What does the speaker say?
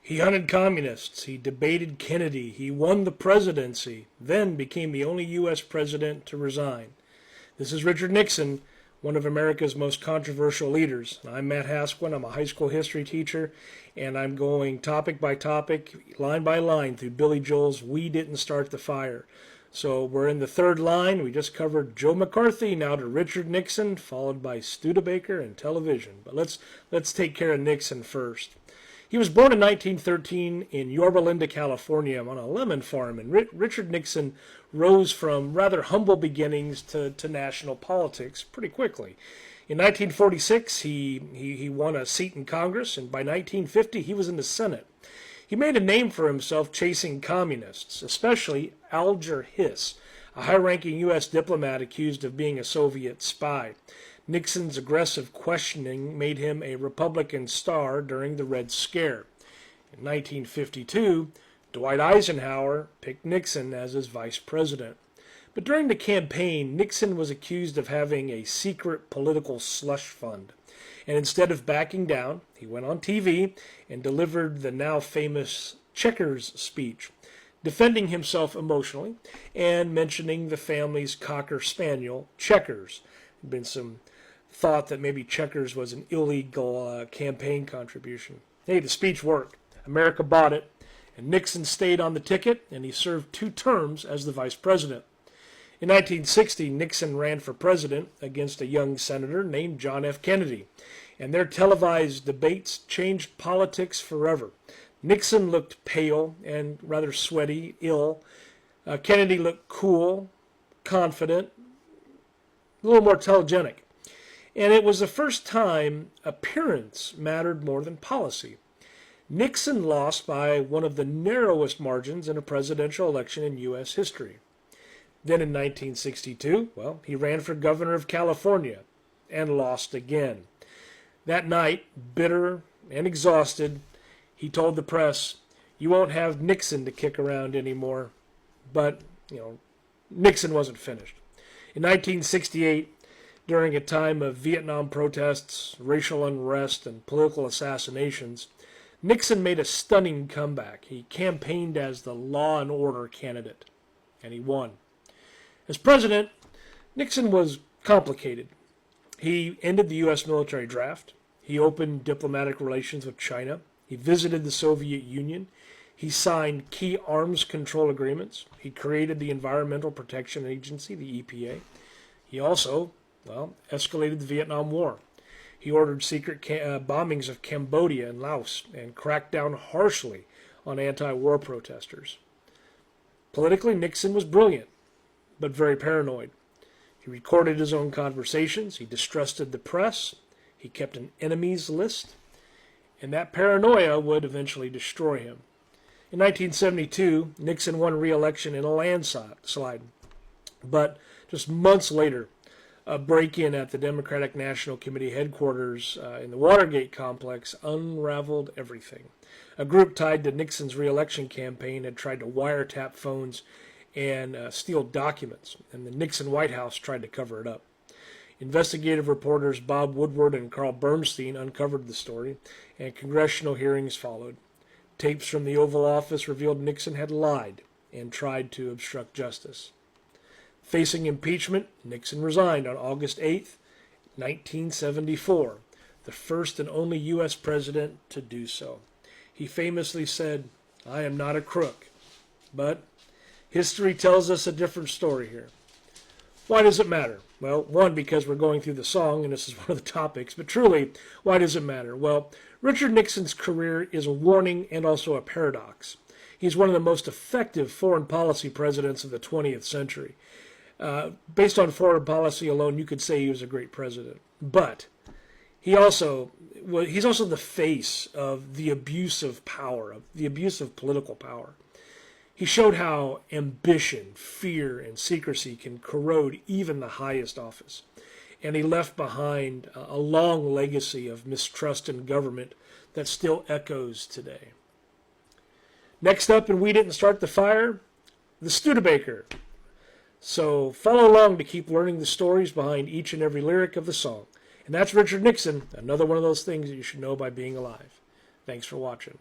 He hunted communists, he debated Kennedy, he won the presidency, then became the only U.S. president to resign. This is Richard Nixon, one of America's most controversial leaders. I'm Matt Hasquin. I'm a high school history teacher, and I'm going topic by topic, line by line through Billy Joel's We Didn't Start the Fire. So we're in the third line. We just covered Joe McCarthy, now to Richard Nixon, followed by Studebaker and television. But let's take care of Nixon first. He was born in 1913 in Yorba Linda, California, on a lemon farm, and Richard Nixon rose from rather humble beginnings to national politics pretty quickly. In 1946, he won a seat in Congress, and by 1950, he was in the Senate. He made a name for himself chasing communists, especially Alger Hiss, a high-ranking U.S. diplomat accused of being a Soviet spy. Nixon's aggressive questioning made him a Republican star during the Red Scare. In 1952, Dwight Eisenhower picked Nixon as his vice president. But during the campaign, Nixon was accused of having a secret political slush fund. And instead of backing down, he went on TV and delivered the now famous Checkers speech, defending himself emotionally and mentioning the family's Cocker Spaniel, Checkers. There'd been some thought that maybe Checkers was an illegal campaign contribution. Hey, the speech worked. America bought it, and Nixon stayed on the ticket, and he served 2 terms as the vice president. In 1960, Nixon ran for president against a young senator named John F. Kennedy, and their televised debates changed politics forever. Nixon looked pale and rather sweaty, ill. Kennedy looked cool, confident, a little more telegenic. And it was the first time appearance mattered more than policy. Nixon lost by one of the narrowest margins in a presidential election in U.S. history. Then in 1962, he ran for governor of California and lost again. That night, bitter and exhausted, he told the press, "You won't have Nixon to kick around anymore." But, Nixon wasn't finished. In 1968, during a time of Vietnam protests, racial unrest, and political assassinations, Nixon made a stunning comeback. He campaigned as the law and order candidate, and he won. As president, Nixon was complicated. He ended the U.S. military draft. He opened diplomatic relations with China. He visited the Soviet Union. He signed key arms control agreements. He created the Environmental Protection Agency, the EPA. He also, escalated the Vietnam War. He ordered secret bombings of Cambodia and Laos and cracked down harshly on anti-war protesters. Politically, Nixon was brilliant, but very paranoid. He recorded his own conversations. He distrusted the press. He kept an enemies list. And that paranoia would eventually destroy him. In 1972, Nixon won re-election in a landslide. But just months later, a break-in at the Democratic National Committee headquarters in the Watergate complex unraveled everything. A group tied to Nixon's re-election campaign had tried to wiretap phones and steal documents, and the Nixon White House tried to cover it up. Investigative reporters Bob Woodward and Carl Bernstein uncovered the story, and congressional hearings followed. Tapes from the Oval Office revealed Nixon had lied and tried to obstruct justice. Facing impeachment, Nixon resigned on August 8, 1974, the first and only U.S. president to do so. He famously said, "I am not a crook." But history tells us a different story here. Why does it matter? Well, one, because we're going through the song, and this is one of the topics, but truly, why does it matter? Well, Richard Nixon's career is a warning and also a paradox. He's one of the most effective foreign policy presidents of the 20th century. Based on foreign policy alone, you could say he was a great president. But he's also the face of the abuse of power, of the abuse of political power. He showed how ambition, fear, and secrecy can corrode even the highest office. And he left behind a long legacy of mistrust in government that still echoes today. Next up, and We Didn't Start the Fire, the Studebaker. So follow along to keep learning the stories behind each and every lyric of the song. And that's Richard Nixon, another one of those things that you should know by being alive. Thanks for watching.